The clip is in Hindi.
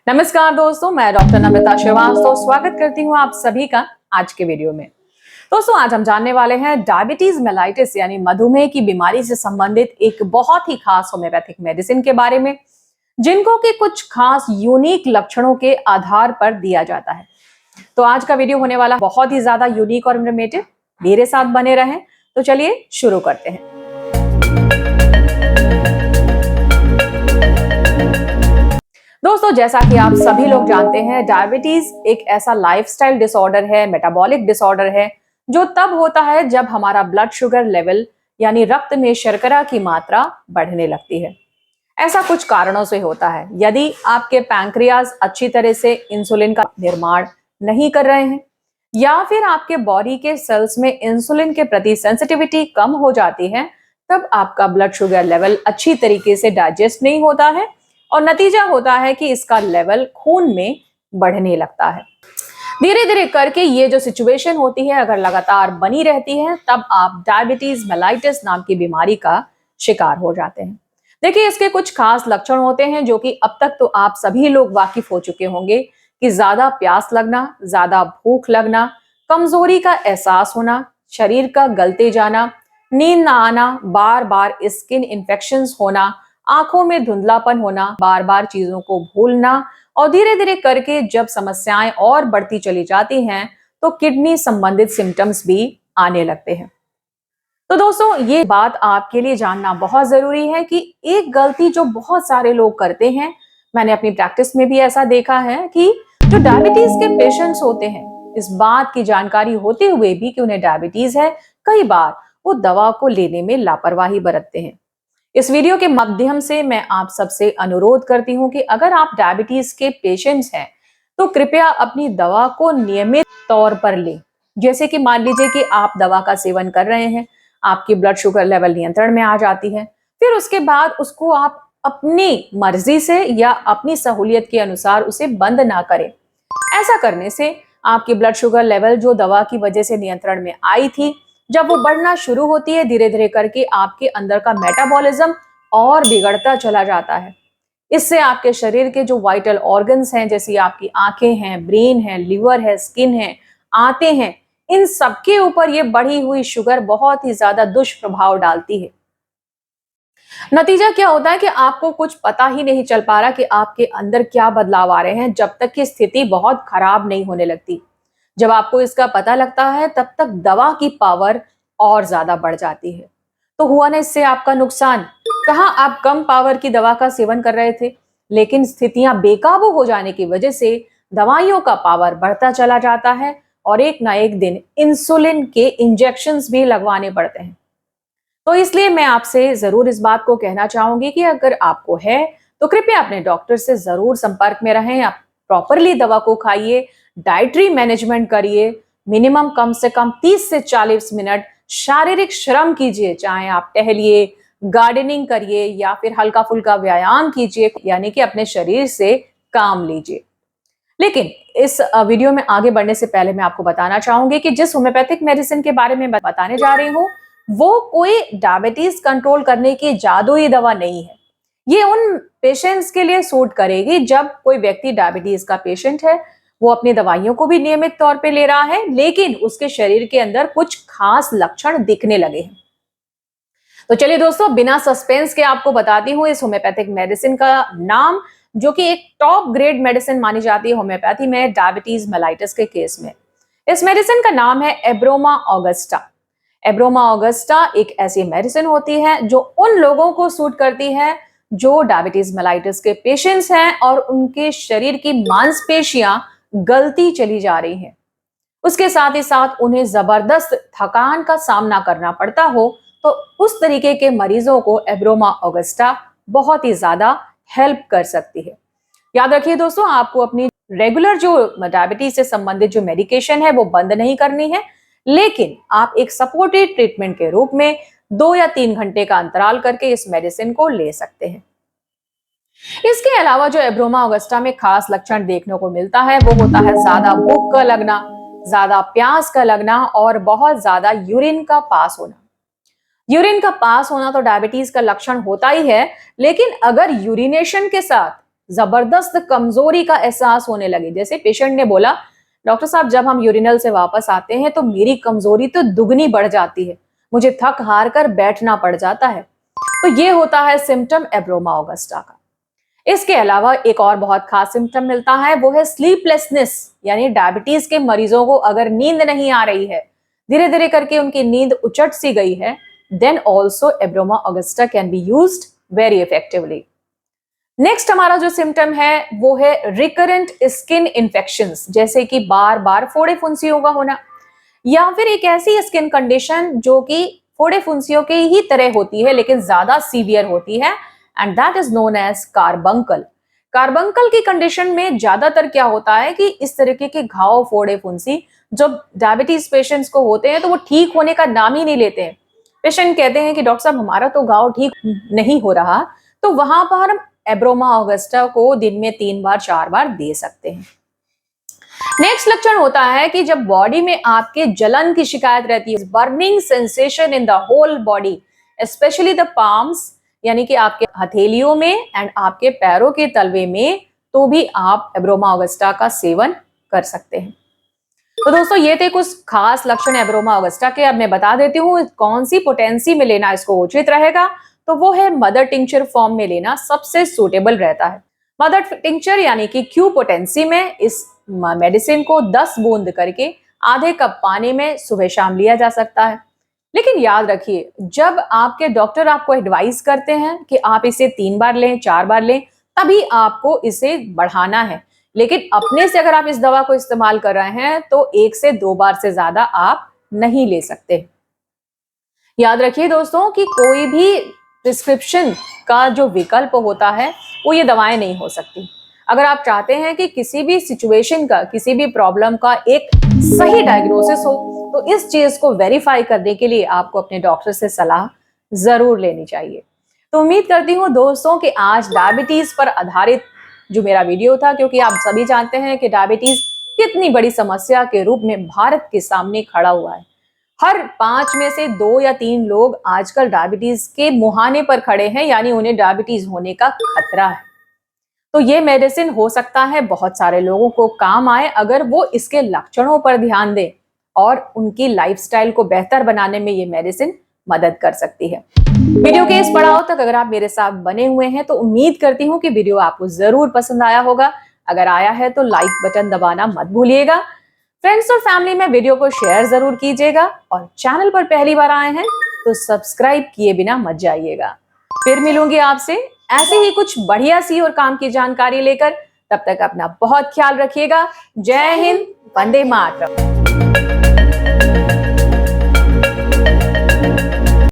नमस्कार दोस्तों, मैं डॉक्टर नम्रता श्रीवास्तव स्वागत करती हूँ आप सभी का आज के वीडियो में। दोस्तों, आज हम जानने वाले हैं डायबिटीज मेलाइटिस यानी मधुमेह की बीमारी से संबंधित एक बहुत ही खास होम्योपैथिक मेडिसिन के बारे में, जिनको कि कुछ खास यूनिक लक्षणों के आधार पर दिया जाता है। तो आज का वीडियो होने वाला बहुत ही ज्यादा यूनिक और इन्फॉर्मेटिव। मेरे साथ बने रहें। तो चलिए शुरू करते हैं। दोस्तों, जैसा कि आप सभी लोग जानते हैं, डायबिटीज एक ऐसा लाइफस्टाइल डिसऑर्डर है, मेटाबॉलिक डिसऑर्डर है, जो तब होता है जब हमारा ब्लड शुगर लेवल यानी रक्त में शर्करा की मात्रा बढ़ने लगती है। ऐसा कुछ कारणों से होता है। यदि आपके पैंक्रियाज अच्छी तरह से इंसुलिन का निर्माण नहीं कर रहे हैं, या फिर आपके बॉडी के सेल्स में इंसुलिन के प्रति सेंसिटिविटी कम हो जाती है, तब आपका ब्लड शुगर लेवल अच्छी तरीके से डाइजेस्ट नहीं होता है और नतीजा होता है कि इसका लेवल खून में बढ़ने लगता है। धीरे धीरे करके ये जो सिचुएशन होती है, अगर लगातार बनी रहती है, तब आप डायबिटीज मेलाइटिस नाम की बीमारी का शिकार हो जाते हैं। देखिए, इसके कुछ खास लक्षण होते हैं जो कि अब तक तो आप सभी लोग वाकिफ हो चुके होंगे कि ज्यादा प्यास लगना, ज्यादा भूख लगना, कमजोरी का एहसास होना, शरीर का गलते जाना, नींद ना आना, बार बार स्किन इन्फेक्शंस होना, आंखों में धुंधलापन होना, बार बार चीजों को भूलना, और धीरे धीरे करके जब समस्याएं और बढ़ती चली जाती हैं, तो किडनी संबंधित सिम्टम्स भी आने लगते हैं। तो दोस्तों, ये बात आपके लिए जानना बहुत जरूरी है कि एक गलती जो बहुत सारे लोग करते हैं, मैंने अपनी प्रैक्टिस में भी ऐसा देखा है कि जो डायबिटीज के पेशेंट्स होते हैं, इस बात की जानकारी होते हुए भी कि उन्हें डायबिटीज है, कई बार वो दवा को लेने में लापरवाही बरतते हैं। इस वीडियो के माध्यम से मैं आप सबसे अनुरोध करती हूं कि अगर आप डायबिटीज के पेशेंट्स हैं, तो कृपया अपनी दवा को नियमित तौर पर लें। जैसे कि मान लीजिए कि आप दवा का सेवन कर रहे हैं, आपकी ब्लड शुगर लेवल नियंत्रण में आ जाती है, फिर उसके बाद उसको आप अपनी मर्जी से या अपनी सहूलियत के अनुसार उसे बंद ना करें। ऐसा करने से आपकी ब्लड शुगर लेवल जो दवा की वजह से नियंत्रण में आई थी, जब वो बढ़ना शुरू होती है, धीरे धीरे करके आपके अंदर का मेटाबॉलिज्म और बिगड़ता चला जाता है। इससे आपके शरीर के जो वाइटल ऑर्गन्स हैं, जैसे आपकी आंखें हैं, ब्रेन है, लिवर है, स्किन है, आंतें हैं, इन सबके ऊपर ये बढ़ी हुई शुगर बहुत ही ज्यादा दुष्प्रभाव डालती है। नतीजा क्या होता है कि आपको कुछ पता ही नहीं चल पा रहा कि आपके अंदर क्या बदलाव आ रहे हैं, जब तक कि स्थिति बहुत खराब नहीं होने लगती। जब आपको इसका पता लगता है, तब तक दवा की पावर और ज्यादा बढ़ जाती है। तो हुआ ना इससे आपका नुकसान। कहाँ आप कम पावर की दवा का सेवन कर रहे थे, लेकिन स्थितियां बेकाबू हो जाने की वजह से दवाइयों का पावर बढ़ता चला जाता है और एक ना एक दिन इंसुलिन के इंजेक्शंस भी लगवाने पड़ते हैं। तो इसलिए मैं आपसे जरूर इस बात को कहना चाहूंगी कि अगर आपको है, तो कृपया अपने डॉक्टर से जरूर संपर्क में रहें। आप प्रॉपरली दवा को खाइए, डाइटरी मैनेजमेंट करिए, मिनिमम कम से कम 30 से 40 मिनट शारीरिक श्रम कीजिए, चाहे आप टहलिए, गार्डनिंग करिए या फिर हल्का फुल्का व्यायाम कीजिए, यानी कि अपने शरीर से काम लीजिए। लेकिन इस वीडियो में आगे बढ़ने से पहले मैं आपको बताना चाहूंगी कि जिस होम्योपैथिक मेडिसिन के बारे में बताने जा रही हूँ, वो कोई डायबिटीज कंट्रोल करने की जादुई दवा नहीं है। ये उन पेशेंट्स के लिए सूट करेगी जब कोई व्यक्ति डायबिटीज का पेशेंट है, वो अपनी दवाइयों को भी नियमित तौर पे ले रहा है, लेकिन उसके शरीर के अंदर कुछ खास लक्षण दिखने लगे हैं। तो चलिए दोस्तों, बिना सस्पेंस के आपको बताती हूँ इस होम्योपैथिक मेडिसिन का नाम, जो कि एक टॉप ग्रेड मेडिसिन मानी जाती है होम्योपैथी में डायबिटीज मेलाइटिस के केस में। इस मेडिसिन का नाम है एब्रोमा ऑगस्टा। एब्रोमा ऑगस्टा एक ऐसी मेडिसिन होती है जो उन लोगों को सूट करती है जो डायबिटीज मेलाइटिस के पेशेंट्स हैं और उनके शरीर की मांसपेशियां गलती चली जा रही हैं। उसके साथ ही साथ उन्हें जबरदस्त थकान का सामना करना पड़ता हो, तो उस तरीके के मरीजों को एब्रोमा ऑगस्टा बहुत ही ज्यादा हेल्प कर सकती है। याद रखिए दोस्तों, आपको अपनी रेगुलर जो डायबिटीज से संबंधित जो मेडिकेशन है वो बंद नहीं करनी है, लेकिन आप एक सपोर्टिव ट्रीटमेंट के रूप में 2 या 3 घंटे का अंतराल करके इस मेडिसिन को ले सकते हैं। इसके अलावा जो एब्रोमा ऑगस्टा में खास लक्षण देखने को मिलता है, वो होता है ज्यादा भूख का लगना, ज्यादा प्यास का लगना और बहुत ज्यादा यूरिन का पास होना। यूरिन का पास होना तो डायबिटीज का लक्षण होता ही है, लेकिन अगर यूरिनेशन के साथ जबरदस्त कमजोरी का एहसास होने लगे। जैसे पेशेंट ने बोला, डॉक्टर साहब जब हम यूरिनल से वापस आते हैं तो मेरी कमजोरी तो दुगनी बढ़ जाती है, मुझे थक हार कर बैठना पड़ जाता है। तो ये होता है सिम्टम एब्रोमा ऑगस्टा का। इसके अलावा एक और बहुत खास सिम्टम मिलता है, वो है स्लीपलेसनेस। यानी डायबिटीज के मरीजों को अगर नींद नहीं आ रही है, धीरे धीरे करके उनकी नींद उचट सी गई है, then also Abroma augusta can be used very effectively. Next हमारा जो सिम्टम है वो है रिकरेंट स्किन इन्फेक्शंस, जैसे कि बार बार फोड़े फुंसियों का होना, या फिर एक ऐसी स्किन कंडीशन जो कि फोड़े फुंसियों के ही तरह होती है लेकिन ज्यादा सीवियर होती है, and that is known as carbuncle. Carbuncle की कंडीशन में ज्यादातर क्या होता है कि इस तरीके के घाव, फोड़े फुंसी जब डायबिटीज पेशेंट्स को होते हैं तो वो ठीक होने का नाम ही नहीं लेते हैं। पेशेंट कहते हैं कि डॉक्टर साहब हमारा तो घाव ठीक नहीं हो रहा, तो वहां पर हम एब्रोमा ऑगस्टा को दिन में 3 बार 4 बार दे सकते हैं। नेक्स्ट लक्षण होता है कि जब बॉडी में आपके जलन की शिकायत रहती है, burning sensation in the whole body, specially the palms, यानी कि आपके हथेलियों में एंड आपके पैरों के तलवे में, तो भी आप एब्रोमा ऑगस्टा का सेवन कर सकते हैं। तो दोस्तों ये थे कुछ खास लक्षण एब्रोमा ऑगस्टा के। अब मैं बता देती हूँ कौन सी पोटेंसी में लेना इसको उचित रहेगा। तो वो है मदर टिंचर फॉर्म में लेना सबसे सूटेबल रहता है। मदर टिंचर यानी कि क्यू पोटेंसी में इस मेडिसिन को 10 बूंद करके आधे कप पानी में सुबह शाम लिया जा सकता है। लेकिन याद रखिए, जब आपके डॉक्टर आपको एडवाइस करते हैं कि आप इसे 3 बार लें, 4 बार लें, तभी आपको इसे बढ़ाना है। लेकिन अपने से अगर आप इस दवा को इस्तेमाल कर रहे हैं तो 1 से 2 बार से ज्यादा आप नहीं ले सकते। याद रखिए दोस्तों कि कोई भी प्रिस्क्रिप्शन का जो विकल्प होता है वो ये दवाएं नहीं हो सकती। अगर आप चाहते हैं कि किसी भी सिचुएशन का, किसी भी प्रॉब्लम का एक सही डायग्नोसिस हो, तो इस चीज को वेरीफाई करने के लिए आपको अपने डॉक्टर से सलाह जरूर लेनी चाहिए। तो उम्मीद करती हूँ दोस्तों कि आज डायबिटीज पर आधारित जो मेरा वीडियो था, क्योंकि आप सभी जानते हैं कि डायबिटीज कितनी बड़ी समस्या के रूप में भारत के सामने खड़ा हुआ है। हर 5 में से 2 या 3 लोग आजकल डायबिटीज के मुहाने पर खड़े हैं, यानी उन्हें डायबिटीज होने का खतरा है। तो ये मेडिसिन हो सकता है बहुत सारे लोगों को काम आए अगर वो इसके लक्षणों पर ध्यान दें, और उनकी लाइफस्टाइल को बेहतर बनाने में ये मेडिसिन मदद कर सकती है। वीडियो के इस पड़ाव तक अगर आप मेरे साथ बने हुए हैं तो उम्मीद करती हूँ कि वीडियो आपको जरूर पसंद आया होगा। अगर आया है तो लाइक बटन दबाना मत भूलिएगा। फ्रेंड्स और फैमिली में वीडियो को शेयर जरूर कीजिएगा, और चैनल पर पहली बार आए हैं तो सब्सक्राइब किए बिना मत जाइएगा। फिर मिलूंगी आपसे ऐसे ही कुछ बढ़िया सी और काम की जानकारी लेकर। तब तक अपना बहुत ख्याल रखिएगा। जय हिंद, वंदे मातरम।